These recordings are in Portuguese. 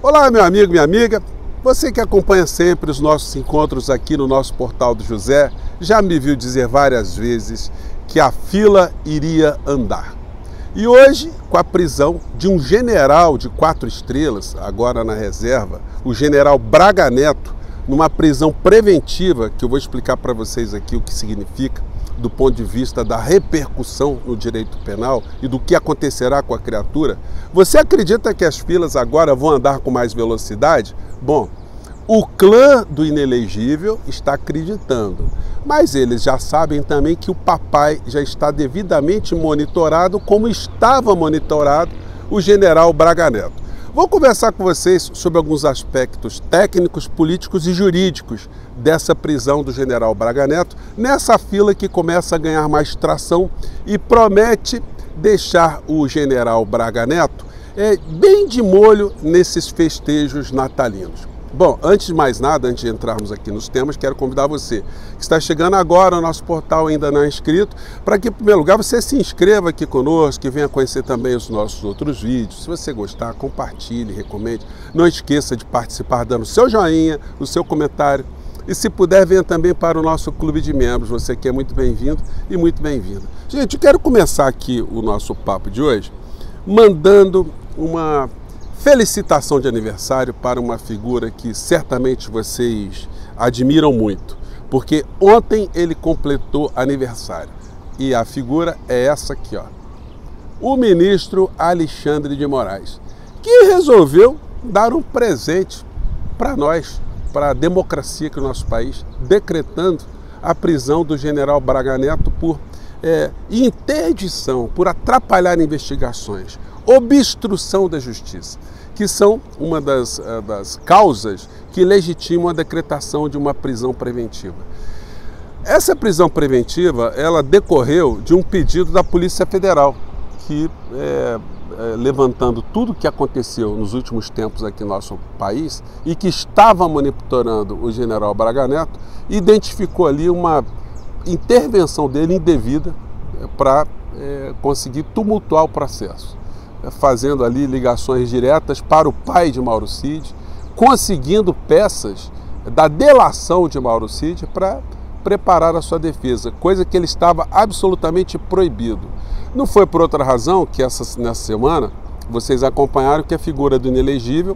Olá, meu amigo, minha amiga. Você que acompanha sempre os nossos encontros aqui no nosso Portal do José, já me viu dizer várias vezes que a fila iria andar. E hoje, com a prisão de um general de 4 estrelas, agora na reserva, o general Braga Neto, numa prisão preventiva, que eu vou explicar para vocês aqui o que significa, do ponto de vista da repercussão no direito penal e do que acontecerá com a criatura. Você acredita que as filas agora vão andar com mais velocidade? Bom, o clã do inelegível está acreditando, mas eles já sabem também que o papai já está devidamente monitorado, como estava monitorado o general Braga Neto. Vou conversar com vocês sobre alguns aspectos técnicos, políticos e jurídicos dessa prisão do general Braga Neto, nessa fila que começa a ganhar mais tração e promete deixar o general Braga Neto bem de molho nesses festejos natalinos. Bom, antes de mais nada, antes de entrarmos aqui nos temas, quero convidar você que está chegando agora ao nosso portal, ainda não é inscrito, para que, em primeiro lugar, você se inscreva aqui conosco, que venha conhecer também os nossos outros vídeos. Se você gostar, compartilhe, recomende. Não esqueça de participar dando seu joinha, o seu comentário. E se puder, venha também para o nosso clube de membros. Você que é muito bem-vindo e muito bem-vinda. Gente, eu quero começar aqui o nosso papo de hoje mandando uma felicitação de aniversário para uma figura que certamente vocês admiram muito, porque ontem ele completou aniversário. E a figura é essa aqui, ó. O ministro Alexandre de Moraes, que resolveu dar um presente para nós, para a democracia que é o nosso país, decretando a prisão do general Braga Neto por interdição, por atrapalhar investigações, obstrução da justiça, que são uma das causas que legitimam a decretação de uma prisão preventiva. Essa prisão preventiva, ela decorreu de um pedido da Polícia Federal, que levantando tudo o que aconteceu nos últimos tempos aqui no nosso país e que estava monitorando o general Braga Neto, identificou ali uma intervenção dele indevida para conseguir tumultuar o processo, fazendo ali ligações diretas para o pai de Mauro Cid, conseguindo peças da delação de Mauro Cid para preparar a sua defesa, coisa que ele estava absolutamente proibido. Não foi por outra razão que nessa semana vocês acompanharam que a figura do inelegível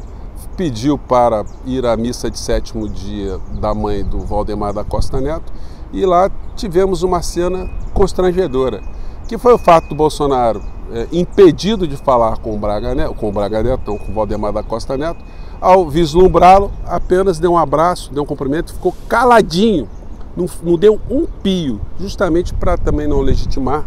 pediu para ir à missa de 7º dia da mãe do Valdemar da Costa Neto, e lá tivemos uma cena constrangedora, que foi o fato do Bolsonaro impedido de falar com o Braga Neto, com o Valdemar da Costa Neto, ao vislumbrá-lo, apenas deu um abraço, deu um cumprimento, ficou caladinho, não deu um pio, justamente para também não legitimar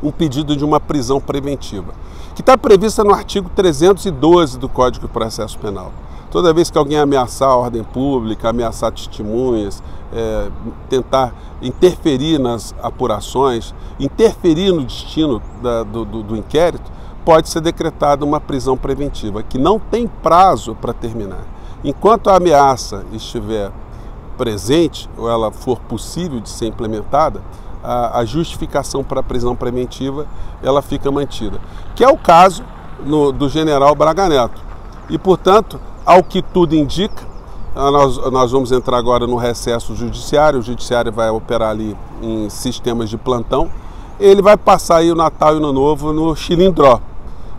um pedido de uma prisão preventiva, que está prevista no artigo 312 do Código de Processo Penal. Toda vez que alguém ameaçar a ordem pública, ameaçar testemunhas, tentar interferir nas apurações, interferir no destino do inquérito, pode ser decretada uma prisão preventiva, que não tem prazo para terminar. Enquanto a ameaça estiver presente, ou ela for possível de ser implementada, a justificação para a prisão preventiva ela fica mantida, que é o caso do general Braga Neto. E, portanto, ao que tudo indica, nós vamos entrar agora no recesso judiciário, o judiciário vai operar ali em sistemas de plantão, ele vai passar aí o Natal e o Ano Novo no Chilindró.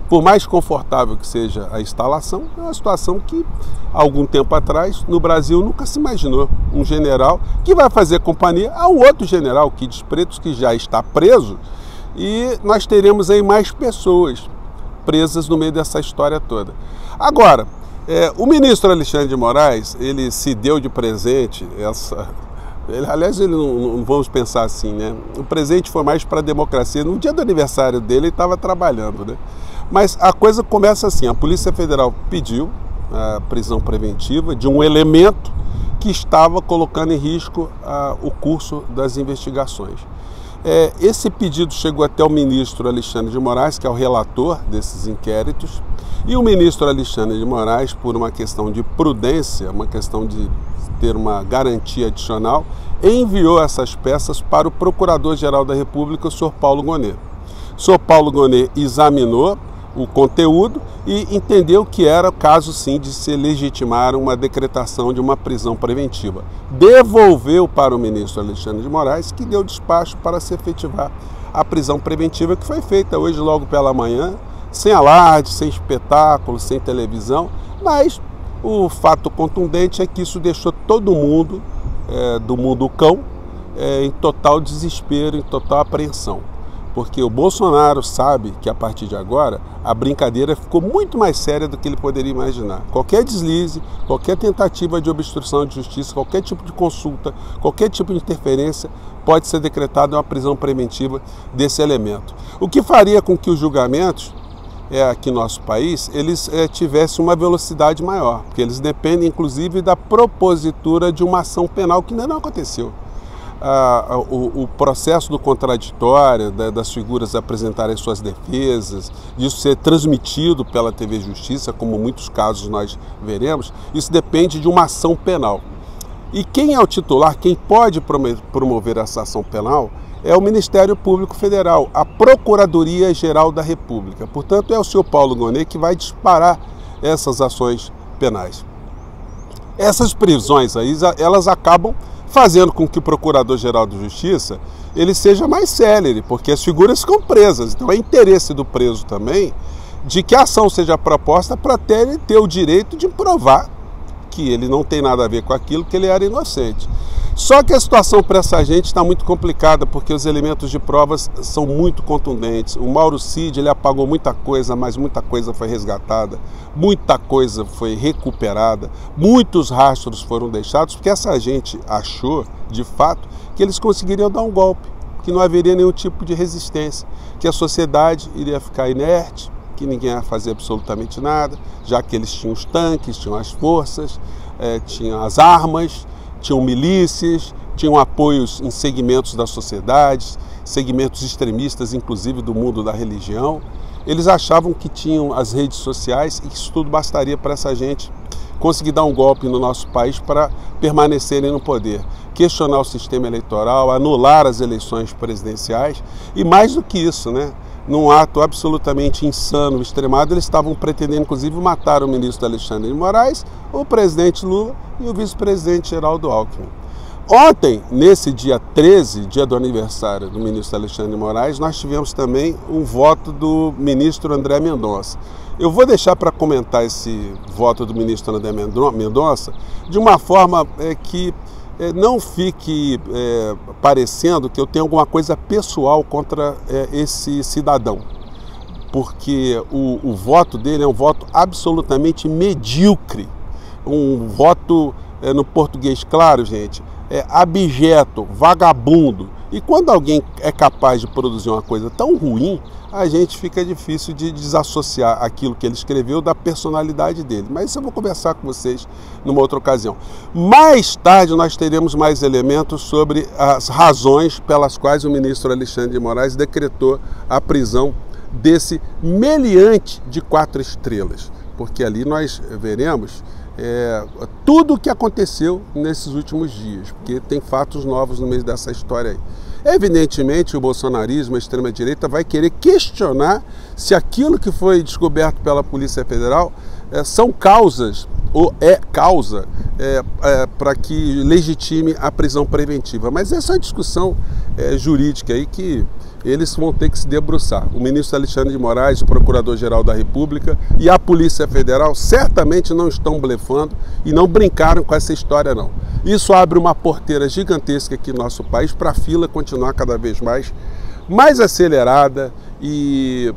Por mais confortável que seja a instalação, é uma situação que, há algum tempo atrás, no Brasil nunca se imaginou. Um general que vai fazer companhia a um outro general, Kides Pretos, que já está preso, e nós teremos aí mais pessoas presas no meio dessa história toda. Agora, o ministro Alexandre de Moraes, ele se deu de presente aliás, ele não vamos pensar assim, né? O presente foi mais para a democracia. No dia do aniversário dele, ele estava trabalhando, né? Mas a coisa começa assim: a Polícia Federal pediu a prisão preventiva de um elemento que estava colocando em risco o curso das investigações. Esse pedido chegou até o ministro Alexandre de Moraes, que é o relator desses inquéritos, e o ministro Alexandre de Moraes, por uma questão de prudência, uma questão de ter uma garantia adicional, enviou essas peças para o Procurador-Geral da República, o senhor Paulo Gonet. O senhor Paulo Gonet examinou, o conteúdo e entendeu que era o caso sim de se legitimar uma decretação de uma prisão preventiva. Devolveu para o ministro Alexandre de Moraes, que deu despacho para se efetivar a prisão preventiva, que foi feita hoje logo pela manhã, sem alarde, sem espetáculo, sem televisão, mas o fato contundente é que isso deixou todo mundo, do mundo cão, em total desespero, em total apreensão. Porque o Bolsonaro sabe que a partir de agora a brincadeira ficou muito mais séria do que ele poderia imaginar. Qualquer deslize, qualquer tentativa de obstrução de justiça, qualquer tipo de consulta, qualquer tipo de interferência pode ser decretada uma prisão preventiva desse elemento. O que faria com que os julgamentos aqui no nosso país, eles tivessem uma velocidade maior, porque eles dependem inclusive da propositura de uma ação penal que ainda não aconteceu. O processo do contraditório, das figuras apresentarem suas defesas, disso ser transmitido pela TV Justiça, como muitos casos nós veremos, isso depende de uma ação penal. E quem é o titular, quem pode promover essa ação penal, é o Ministério Público Federal, a Procuradoria-Geral da República. Portanto, é o senhor Paulo Gonet que vai disparar essas ações penais. Essas prisões aí, elas acabam fazendo com que o Procurador-Geral de Justiça ele seja mais célere, porque as figuras ficam presas. Então é interesse do preso também de que a ação seja proposta para ele ter o direito de provar que ele não tem nada a ver com aquilo, que ele era inocente. Só que a situação para essa gente está muito complicada, porque os elementos de provas são muito contundentes. O Mauro Cid, ele apagou muita coisa, mas muita coisa foi resgatada, muita coisa foi recuperada, muitos rastros foram deixados, porque essa gente achou, de fato, que eles conseguiriam dar um golpe, que não haveria nenhum tipo de resistência, que a sociedade iria ficar inerte, que ninguém ia fazer absolutamente nada, já que eles tinham os tanques, tinham as forças, tinham as armas, tinham milícias, tinham apoios em segmentos da sociedade, segmentos extremistas, inclusive do mundo da religião. Eles achavam que tinham as redes sociais e que isso tudo bastaria para essa gente conseguir dar um golpe no nosso país para permanecerem no poder, questionar o sistema eleitoral, anular as eleições presidenciais e mais do que isso, né? Num ato absolutamente insano, extremado, eles estavam pretendendo, inclusive, matar o ministro Alexandre de Moraes, o presidente Lula e o vice-presidente Geraldo Alckmin. Ontem, nesse dia 13, dia do aniversário do ministro Alexandre de Moraes, nós tivemos também um voto do ministro André Mendonça. Eu vou deixar para comentar esse voto do ministro André Mendonça de uma forma que não fique parecendo que eu tenho alguma coisa pessoal contra esse cidadão, porque o voto dele é um voto absolutamente medíocre, um voto, no português claro, gente, abjeto, vagabundo. E quando alguém é capaz de produzir uma coisa tão ruim, a gente fica difícil de desassociar aquilo que ele escreveu da personalidade dele. Mas isso eu vou conversar com vocês numa outra ocasião. Mais tarde nós teremos mais elementos sobre as razões pelas quais o ministro Alexandre de Moraes decretou a prisão desse meliante de 4 estrelas. Porque ali nós veremos tudo o que aconteceu nesses últimos dias, porque tem fatos novos no meio dessa história aí. Evidentemente, o bolsonarismo, a extrema-direita, vai querer questionar se aquilo que foi descoberto pela Polícia Federal são causas, ou é causa, para que legitime a prisão preventiva. Mas essa é uma discussão jurídica aí que eles vão ter que se debruçar. O ministro Alexandre de Moraes, o Procurador-Geral da República e a Polícia Federal certamente não estão blefando e não brincaram com essa história, não. Isso abre uma porteira gigantesca aqui no nosso país para a fila continuar cada vez mais acelerada e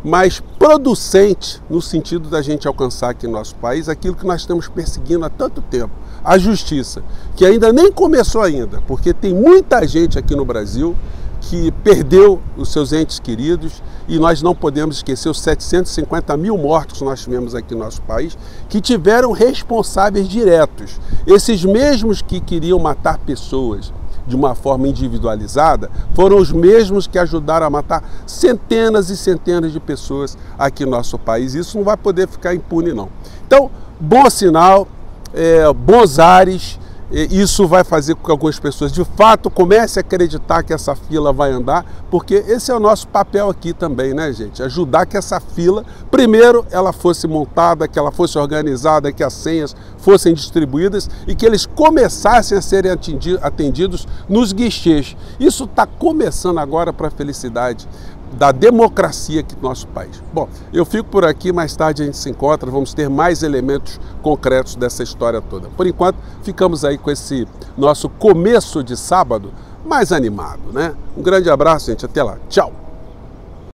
mais producente no sentido da gente alcançar aqui no nosso país aquilo que nós estamos perseguindo há tanto tempo, a justiça, que ainda nem começou ainda, porque tem muita gente aqui no Brasil que perdeu os seus entes queridos e nós não podemos esquecer os 750 mil mortos que nós tivemos aqui no nosso país, que tiveram responsáveis diretos. Esses mesmos que queriam matar pessoas de uma forma individualizada foram os mesmos que ajudaram a matar centenas e centenas de pessoas aqui no nosso país. Isso não vai poder ficar impune, não. Então, bom sinal, bons ares, isso vai fazer com que algumas pessoas de fato comecem a acreditar que essa fila vai andar, porque esse é o nosso papel aqui também, né, gente? Ajudar que essa fila, primeiro, ela fosse montada, que ela fosse organizada, que as senhas fossem distribuídas e que eles começassem a serem atendidos nos guichês. Isso está começando agora para a felicidade da democracia aqui no nosso país. Bom, eu fico por aqui, mais tarde a gente se encontra, vamos ter mais elementos concretos dessa história toda. Por enquanto, ficamos aí com esse nosso começo de sábado mais animado, né? Um grande abraço, gente, até lá. Tchau!